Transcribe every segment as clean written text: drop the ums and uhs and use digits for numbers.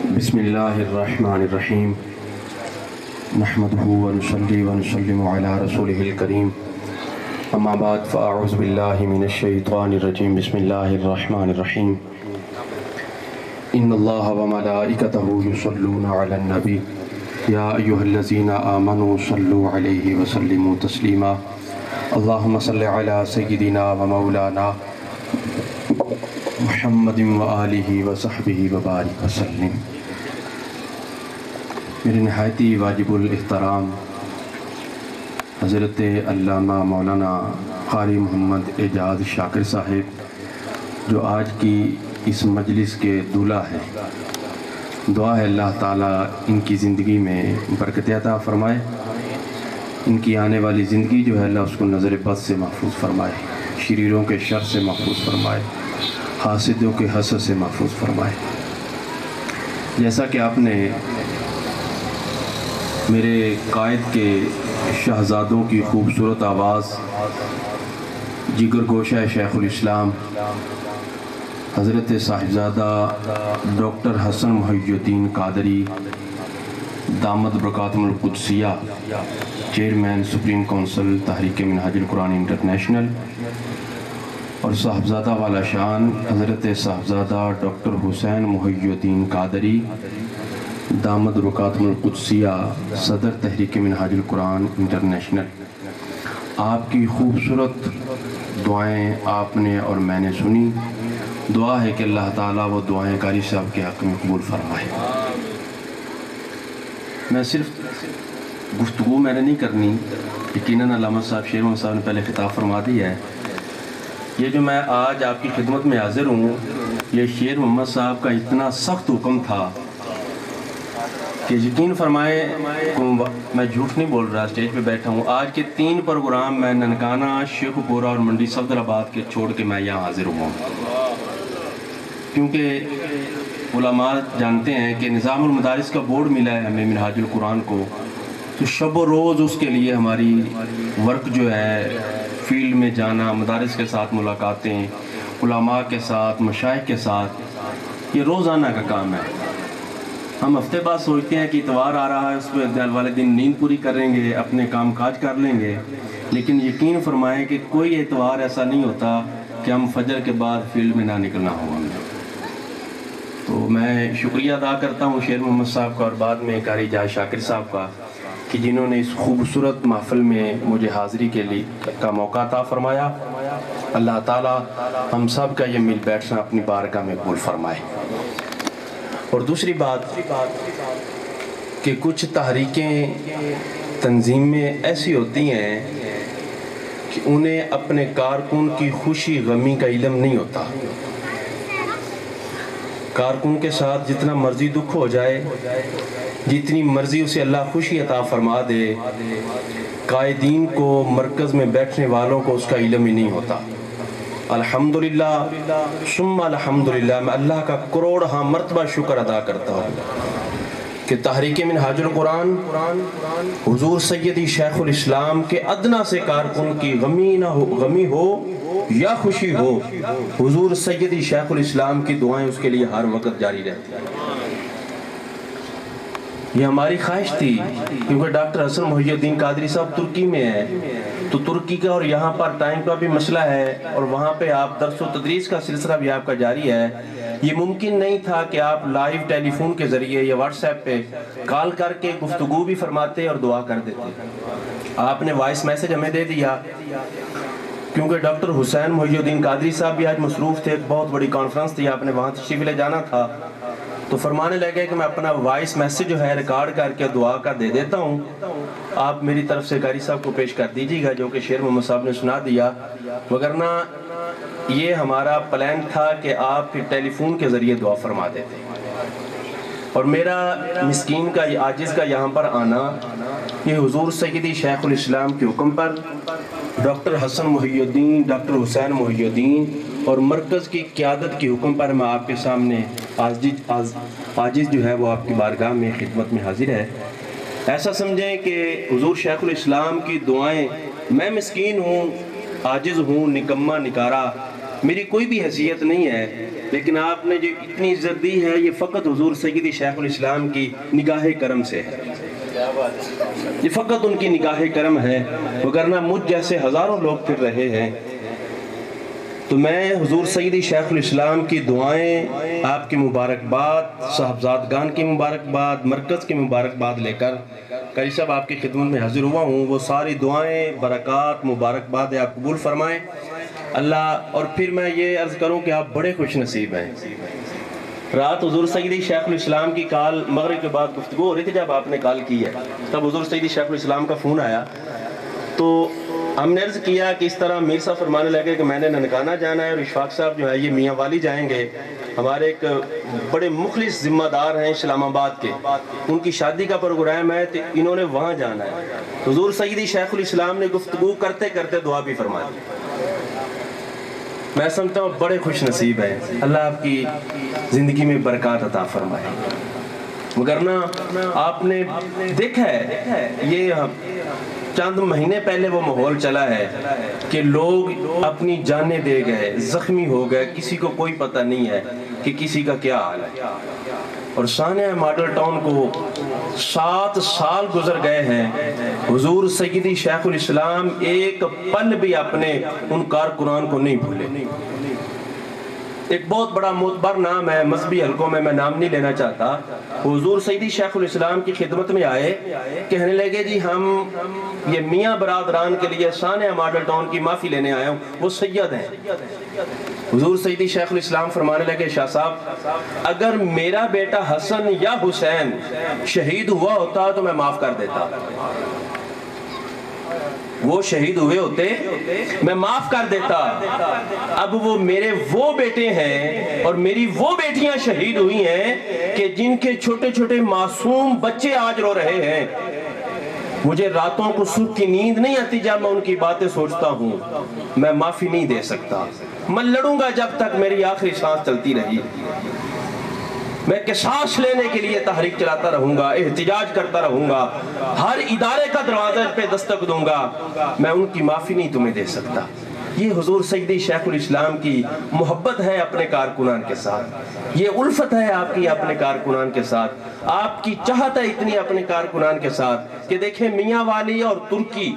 بسم اللہ الرحمن الرحیم نحمدہ ونصلی ونسلم علی رسولہ الکریم اما بعد فاعوذ باللہ من الشیطان الرجیم بسم اللہ الرحمن الرحیم ان اللہ وملائکتہ یصلون علی النبی یا ایہا الذین آمنوا صلوا علیہ وسلموا تسلیما اللہم صلی علی سیدنا ومولانا محمد وآلہ وصحبہ وبارک وسلم۔ میرے نہایتی واجب الاحترام حضرت علامہ مولانا قاری محمد اعجاز شاکر صاحب جو آج کی اس مجلس کے دولہ ہیں، دعا ہے اللہ تعالیٰ ان کی زندگی میں برکت عطا فرمائے، ان کی آنے والی زندگی جو ہے اللہ اس کو نظر بد سے محفوظ فرمائے، شریروں کے شر سے محفوظ فرمائے، حاسدوں کے حسد سے محفوظ فرمائے۔ جیسا کہ آپ نے میرے قائد کے شہزادوں کی خوبصورت آواز جگر گوشہ شیخ الاسلام حضرت صاحبزادہ ڈاکٹر حسن محی الدین قادری دامت برکاتہم القدسیہ چیئرمین سپریم کونسل تحریک منہاج القرآن انٹرنیشنل اور صاحبزادہ والا شان حضرت صاحبزادہ ڈاکٹر حسین محی الدین قادری دامت برکاتہم القدسیہ صدر تحریک منہاج القرآن انٹرنیشنل، آپ کی خوبصورت دعائیں آپ نے اور میں نے سنی۔ دعا ہے کہ اللہ تعالیٰ وہ دعائیں قاری صاحب کے حق میں قبول فرمائے۔ میں صرف گفتگو میں نے نہیں کرنی، یقیناً علامہ صاحب شیر محمد صاحب نے پہلے خطاب فرما دیا ہے۔ یہ جو میں آج آپ کی خدمت میں حاضر ہوں، یہ شیر محمد صاحب کا اتنا سخت حکم تھا کہ یقین فرمائے، میں جھوٹ نہیں بول رہا، اسٹیج پہ بیٹھا ہوں، آج کے 3 پروگرام میں ننکانہ، شیخو پورہ اور منڈی صفدر آباد کے چھوڑ کے میں یہاں حاضر ہوں، کیونکہ علماء جانتے ہیں کہ نظام المدارس کا بورڈ ملا ہے ہمیں منہاج القرآن کو، تو شب و روز اس کے لیے ہماری ورک جو ہے فیلڈ میں جانا، مدارس کے ساتھ ملاقاتیں، علماء کے ساتھ، مشائخ کے ساتھ، یہ روزانہ کا کام ہے۔ ہم ہفتے بعد سوچتے ہیں کہ اتوار آ رہا ہے، اس پہ دل والے دن نیند پوری کریں گے، اپنے کام کاج کر لیں گے، لیکن یقین فرمائیں کہ کوئی اتوار ایسا نہیں ہوتا کہ ہم فجر کے بعد فیلڈ میں نہ نکلنا ہو ہمیں۔ تو میں شکریہ ادا کرتا ہوں شیر محمد صاحب کا اور بعد میں قاری اعجاز شاکر صاحب کا کہ جنہوں نے اس خوبصورت محفل میں مجھے حاضری کے لیے کا موقع عطا فرمایا۔ اللہ تعالیٰ ہم سب کا یہ مل بیٹھنا اپنی بارگاہ میں قبول فرمائے۔ اور دوسری بات کہ کچھ تحریکیں تنظیمیں ایسی ہوتی ہیں کہ انہیں اپنے کارکن کی خوشی غمی کا علم نہیں ہوتا۔ کارکن کے ساتھ جتنا مرضی دکھ ہو جائے، جتنی مرضی اسے اللہ خوشی عطا فرما دے، قائدین کو، مرکز میں بیٹھنے والوں کو اس کا علم ہی نہیں ہوتا۔ الحمدللہ ثم الحمدللہ، میں اللہ کا کروڑ مرتبہ شکر ادا کرتا ہوں کہ تحریک منہاج القرآن حضور سیدی شیخ الاسلام کے ادنا سے کارکن کی غمی ہو یا خوشی ہو، حضور سیدی شیخ الاسلام کی دعائیں اس کے لیے ہر وقت جاری رہتی ہیں۔ یہ ہماری خواہش تھی، کیونکہ ڈاکٹر حسن محی الدین قادری صاحب ترکی میں ہیں، تو ترکی کا اور یہاں پر ٹائم کا بھی مسئلہ ہے، اور وہاں پہ آپ درس و تدریس کا سلسلہ بھی آپ کا جاری ہے۔ یہ ممکن نہیں تھا کہ آپ لائیو ٹیلی فون کے ذریعے یا واٹس ایپ پہ کال کر کے گفتگو بھی فرماتے اور دعا کر دیتے۔ آپ نے وائس میسج ہمیں دے دیا، کیونکہ ڈاکٹر حسین محی الدین قادری صاحب بھی آج مصروف تھے، بہت بڑی کانفرنس تھی، آپ نے وہاں تشریف لے جانا تھا، تو فرمانے لگے کہ میں اپنا وائس میسج جو ہے ریکارڈ کر کے دعا کا دے دیتا ہوں، آپ میری طرف سے قاری صاحب کو پیش کر دیجیے گا، جو کہ شیر محمد صاحب نے سنا دیا، وگرنہ یہ ہمارا پلان تھا کہ آپ پھر ٹیلی فون کے ذریعے دعا فرما دیتے۔ اور میرا مسکین کا، عاجز کا یہاں پر آنا، یہ حضور سیدی شیخ الاسلام کے حکم پر ڈاکٹر حسن محی الدین، ڈاکٹر حسین محی الدین اور مرکز کی قیادت کی حکم پر میں آپ کے سامنے عاجز جو ہے وہ آپ کی بارگاہ میں خدمت میں حاضر ہے۔ ایسا سمجھیں کہ حضور شیخ الاسلام کی دعائیں، میں مسکین ہوں، عاجز ہوں، نکمہ نکارہ، میری کوئی بھی حیثیت نہیں ہے، لیکن آپ نے جو اتنی عزت دی ہے یہ فقط حضور سیدی شیخ الاسلام کی نگاہ کرم سے ہے، یہ فقط ان کی نگاہ کرم ہے، وگرنہ مجھ جیسے ہزاروں لوگ پھر رہے ہیں۔ تو میں حضور سیدی شیخ الاسلام کی دعائیں، آپ کی مبارکباد، صاحبزادگان کی مبارکباد، مرکز کی مبارکباد لے کر قاری صاحب آپ کی خدمت میں حاضر ہوا ہوں۔ وہ ساری دعائیں، برکات، مبارکباد آپ قبول فرمائیں اللہ۔ اور پھر میں یہ عرض کروں کہ آپ بڑے خوش نصیب ہیں۔ رات حضور سیدی شیخ الاسلام کی کال مغرب کے بعد گفتگو ہو رہی تھی، جب آپ نے کال کی ہے تب حضور سیدی شیخ الاسلام کا فون آیا، تو ہم نے عرض کیا کہ اس طرح میر صاحب فرمانے لگے کہ میں نے ننکانہ جانا ہے اور اشفاق صاحب جو ہے یہ میاں والی جائیں گے، ہمارے ایک بڑے مخلص ذمہ دار ہیں اسلام آباد کے، ان کی شادی کا پروگرام ہے تو انہوں نے وہاں جانا ہے۔ حضور سیدی شیخ الاسلام نے گفتگو کرتے کرتے دعا بھی فرما دی۔ میں سمجھتا ہوں بڑے خوش نصیب ہیں، اللہ آپ کی زندگی میں برکات عطا فرمائے۔ وگرنہ آپ نے دیکھا ہے یہ چند مہینے پہلے وہ ماحول چلا ہے کہ لوگ اپنی جانیں دے گئے، زخمی ہو گئے، کسی کو کوئی پتہ نہیں ہے کہ کسی کا کیا حال ہے۔ اور سانحہ ماڈل ٹاؤن کو 7 سال گزر گئے ہیں، حضور سیدی شیخ الاسلام ایک پل بھی اپنے ان کارکنان کو نہیں بھولے۔ ایک بہت بڑا معتبر نام ہے مذہبی حلقوں میں نام نہیں لینا چاہتا، حضور سیدی شیخ الاسلام کی خدمت میں آئے، کہنے لگے جی ہم یہ میاں برادران کے لیے سانحہ ماڈل ٹاؤن کی معافی لینے آئے ہوں، وہ سید ہیں۔ حضور سیدی شیخ الاسلام فرمانے لگے شاہ صاحب اگر میرا بیٹا حسن یا حسین شہید ہوا ہوتا تو میں معاف کر دیتا، وہ شہید ہوئے ہوتے میں معاف کر دیتا، اب وہ میرے وہ بیٹے ہیں اور میری وہ بیٹیاں شہید ہوئی ہیں کہ جن کے چھوٹے چھوٹے معصوم بچے آج رو رہے ہیں، مجھے راتوں کو سکھ کی نیند نہیں آتی جب میں ان کی باتیں سوچتا ہوں، میں معافی نہیں دے سکتا، میں لڑوں گا جب تک میری آخری سانس چلتی رہی، میں قصاص لینے کے لیے تحریک چلاتا رہوں گا، احتجاج کرتا رہوں گا، ہر ادارے کا دروازے پہ دستک دوں گا، میں ان کی معافی نہیں تمہیں دے سکتا۔ یہ حضور سیدی شیخ الاسلام کی محبت ہے اپنے کارکنان کے ساتھ، یہ الفت ہے آپ کی اپنے کارکنان کے ساتھ، آپ کی چاہت ہے اتنی اپنے کارکنان کے ساتھ کہ دیکھیں میاں والی اور ترکی،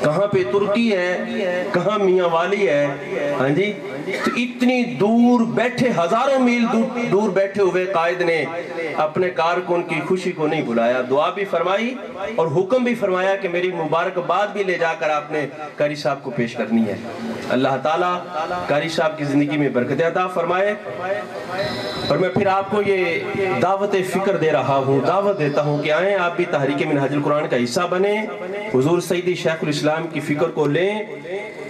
کہاں پہ ترکی ہے کہاں میاں والی ہے، ہاں جی، تو اتنی دور بیٹھے، ہزاروں میل دور بیٹھے ہوئے قائد نے اپنے کارکن کی خوشی کو نہیں بھلایا، دعا بھی فرمائی اور حکم بھی فرمایا کہ میری مبارکباد بھی لے جا کر آپ نے قاری صاحب کو پیش کرنی ہے۔ اللہ تعالیٰ قاری صاحب کی زندگی میں برکت عطا فرمائے۔ اور میں پھر آپ کو یہ دعوت فکر دے رہا ہوں، دعوت دیتا ہوں کہ آئیں آپ بھی تحریک منہاج القرآن کا حصہ بنیں، حضور سیدی شیخ الاسلام کی فکر کو لیں،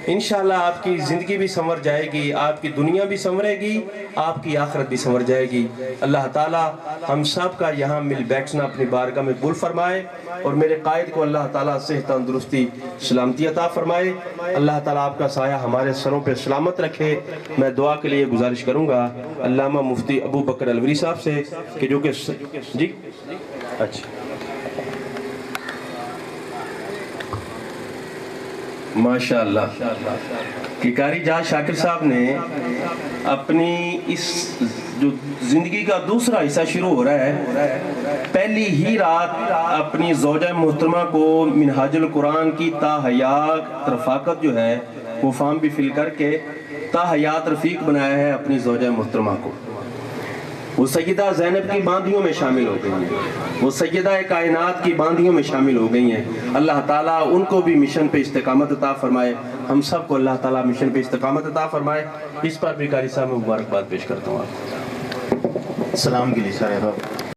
انشاءاللہ آپ کی زندگی بھی سنور جائے گی، آپ کی دنیا بھی سنورے گی، آپ کی آخرت بھی سنور جائے گی۔ اللہ تعالیٰ ہم سب کا یہاں مل بیٹھنا اپنی بارگاہ میں قبول فرمائے، اور میرے قائد کو اللہ تعالیٰ صحت تندرستی سلامتی عطا فرمائے۔ اللہ تعالیٰ آپ کا سایہ ہمارے سروں پہ سلامت رکھے۔ میں دعا کے لیے گزارش کروں گا علامہ مفتی ابو بکر الوری صاحب سے کہ جو کہ جی اچھا ماشاءاللہ کہ قاری جہاں شاکر صاحب نے اپنی اس جو زندگی کا دوسرا حصہ شروع ہو رہا ہے، پہلی ہی رات اپنی زوجہ محترمہ کو منہاج القرآن کی تا حیات رفاقت جو ہے وہ فارم بھی فل کر کے تا حیات رفیق بنایا ہے اپنی زوجہ محترمہ کو۔ وہ سیدہ زینب کی باندیوں میں شامل ہو گئی ہیں، وہ سیدہ کائنات کی باندیوں میں شامل ہو گئی ہیں۔ اللہ تعالیٰ ان کو بھی مشن پہ استقامت عطا فرمائے، ہم سب کو اللہ تعالیٰ مشن پہ استقامت عطا فرمائے۔ اس پر بھی قاری صاحب میں مبارکباد پیش کرتا ہوں آپ کو۔ سلام کے لیے صاحب